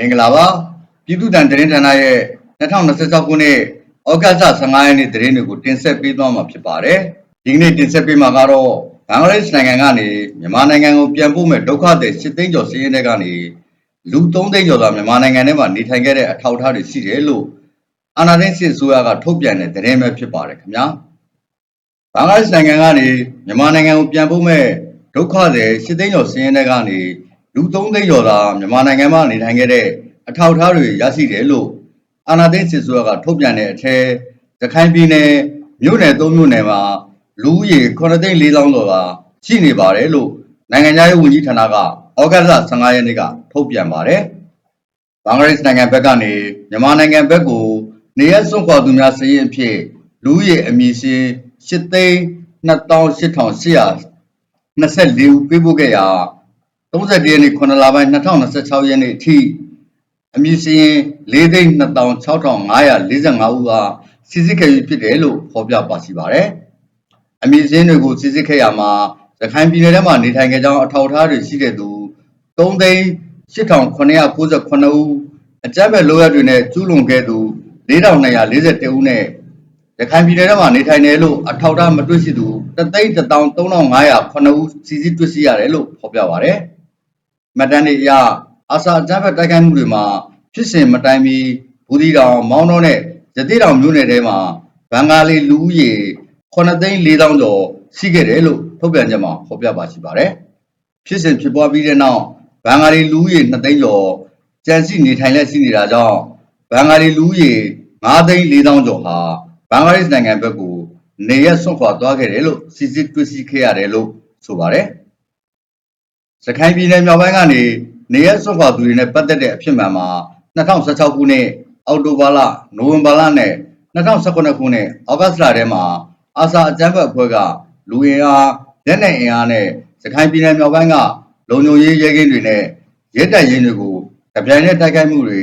င်္ဂလာပါပြည်သူ့တန်သတင်းဌာနရဲ့2026ခုနှစ်ဩဂတ်လ15ရက်နေ့သတင်းတွေကိုတင်ဆက်ပေးသွားမှာဖြစ်ပါတယ်ဒီကနေ့တင်ဆက်ပေးမှာကတော့ဘင်္ဂလားဒေ့ရှ်နိုင်ငံကနေမြန်မာနိုင်ငံကိုပြန်ပို့မဲ့ဒုက္ခသည်8သိန်းကျော်စီးရင်တဲ့ကနေလူ3သိန်းကျော်သာမြန်မာနိုင်ငံထဲမှာနေထိုင်ခဲ့တဲ့အထောက်အထားတွေရှိတယ်လို့အာဏာသိမ်းစစ်အစိုးရကထုတ်ပြန်တဲ့သတင်းပဲဖြစ်ပါတယ်ခင်ဗျာဘင်္ဂလားဒေ့ရှ်နိုင်ငံကနေမြန်မာနိုင်ငံကိုပြန်ပို့မဲ့ဒုက္ခသည်8သိန်းကျော်စီးရင်တဲ့ကနေလူ3သိန်းကျော်သာမြန်မာနိုင်ငံမှာနေထိုင်ခဲ့တဲ့အထောက်အထားတွေရရှိတယ်လို့အာဏာသိမ်းစစ်အစိုးရကထုတ်ပြန်တဲ့အထက်ရခိုင်ပြည်နယ်မြို့နယ်3မြို့နယ်မှာလူဦးရေ9သိန်း4သောင်းကျော်သာရှိနေပါတယ်လို့နိုင်ငံသားရေးဝန်ကြီးဌာနကဩဂတ်လ15ရက်နေ့ကထုတ်ပြန်ပါတယ်ဘင်္ဂလားဒေ့ရှ်နိုင်ငံဘက်ကနေမြန်မာနိုင်ငံဘက်ကိုနေရစွန့်ခွာသူများစည်းရင်အဖြစ်လူဦးရေအမည်ရှင်8သိန်း28,824ဦးပေးပို့ခဲ့ရာ31ရက်နေ့9လပိုင်း2026ရက်နေ့အထိအမည်စရင်4,26,545ဦးအားစစ်စစ်ခဲ့ပြီးဖြစ်တယ်လို့ဖော်ပြပါရှိပါတယ်။အမည်စရင်တွေကိုစစ်စစ်ခဲ့ရမှာရခိုင်ပြည်နယ်ထဲမှာနေထိုင်ခဲ့ကြောင်းအထောက်အထားတွေရှိတဲ့သူ3,8,998ဦးအကြမ်းဖက်လုပ်ရပ်တွေနဲ့ကျူးလွန်ခဲ့သူ4,241ဦးနဲ့ရခိုင်ပြည်နယ်ထဲမှာနေထိုင်တယ်လို့အထောက်အထားမတွေ့ရှိသူ1,13,509ဦးစစ်စစ်တွေ့ရှိရတယ်လို့ဖော်ပြပါတယ်။မှတ်တမ်းတွေအရအာဆာအကြမ်းဖက်တိုက်ခိုက်မှုတွေမှာဖြစ်စဉ်မတိုင်မီဘူးဒီတောင်မောင်းတော့နဲ့ရသေးတောင်မြို့နယ်ထဲမှာဘင်္ဂါလီလူဦးရေ9သိန်း4သောင်းကျော်ရှိခဲ့တယ်လို့ထုတ်ပြန်ချက်မှာဖော်ပြပါရှိပါတယ်။ဖြစ်စဉ်ဖြစ်ပွားပြီးတဲ့နောက်ဘင်္ဂါလီလူဦးရေ2သိန်းကျော်ကြံစည်နေထိုင်လက်ရှိနေတာကြောင့်ဘင်္ဂါလီလူဦးရေ9သိန်း4သောင်းကျော်ဟာဘင်္ဂလားဒေ့ရှ်နိုင်ငံဘက်ကိုနေရစွန့်ခွာသွားခဲ့တယ်လို့စစ်စစ်တွေ့ရှိခဲ့ရတယ်လို့ဆိုပါတယ်။ရခိုင်ပြည်နယ်မြောက်ပိုင်းကနေနေရစွန့်ခွာသူတွေနဲ့ပတ်သက်တဲ့အဖြစ်မှန်မှာ2016ခုနှစ်အောက်တိုဘာလနိုဝင်ဘာလနဲ့2019ခုနှစ်ဩဂတ်လထဲမှာအာဆာအကြမ်းဖက်အဖွဲ့ကလူအင်အားလက်နက်အင်အားနဲ့ရခိုင်ပြည်နယ်မြောက်ပိုင်းကလုံခြုံရေးရဲကင်းတွေနဲ့ရဲတပ်ရင်းတွေကိုတပြိုင်နက်တိုက်ခိုက်မှုတွေ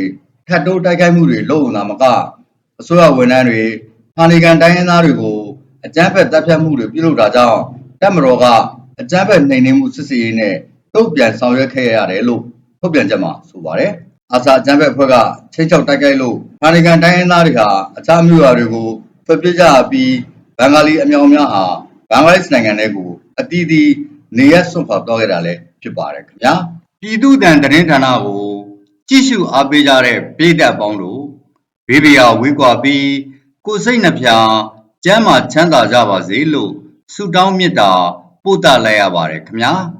ထပ်တိုးတိုက်ခိုက်မှုတွေလုပ်နေတာမကအစိုးရဝန်ထမ်းတွေဌာနေခံတိုင်းရင်းသားတွေကိုအကြမ်းဖက်တပ်ဖြတ်မှုတွေပြုလုပ်တာကြောင့်တပ်မတော်ကအကြမ်းဖက်နှိမ်နင်းမှုစစ်ဆေးရေးနဲ့တုံ့ပြန်ဆောင်ရွက်ခဲ့ရတယ်လို့ထုတ်ပြန်ချက်မှာဆိုပါတယ်။အာဆာအကြမ်းဖက်အဖွဲ့ကချိန်ချောက်တိုက်ခိုက်လို့ဌာနေခံတိုင်းရင်းသားတွေဟာအခြားမြို့ရွာတွေကိုထွက်ပြေးကြပြီးဘင်္ဂါလီအမြောက်အများဟာဘင်္ဂလားဒေ့ရှ်နိုင်ငံထဲကိုအတီးတီးနေရစွန့်ခွာသွားခဲ့တာလည်းဖြစ်ပါတယ်ခင်ဗျာ။ပြည်သူ့တန်သတင်းဌာနကိုကြည့်ရှုအားပေးကြတဲ့ပြည်သက်ပေါင်းတို့ဘေးပရာဝေးကွာပြီးကိုယ်စိတ်နှပြကျမ်းမာချမ်းသာကြပါစေလို့ဆုတောင်းမေတ္တာပို့သလိုက်ရပါတယ်ခင်ဗျာ။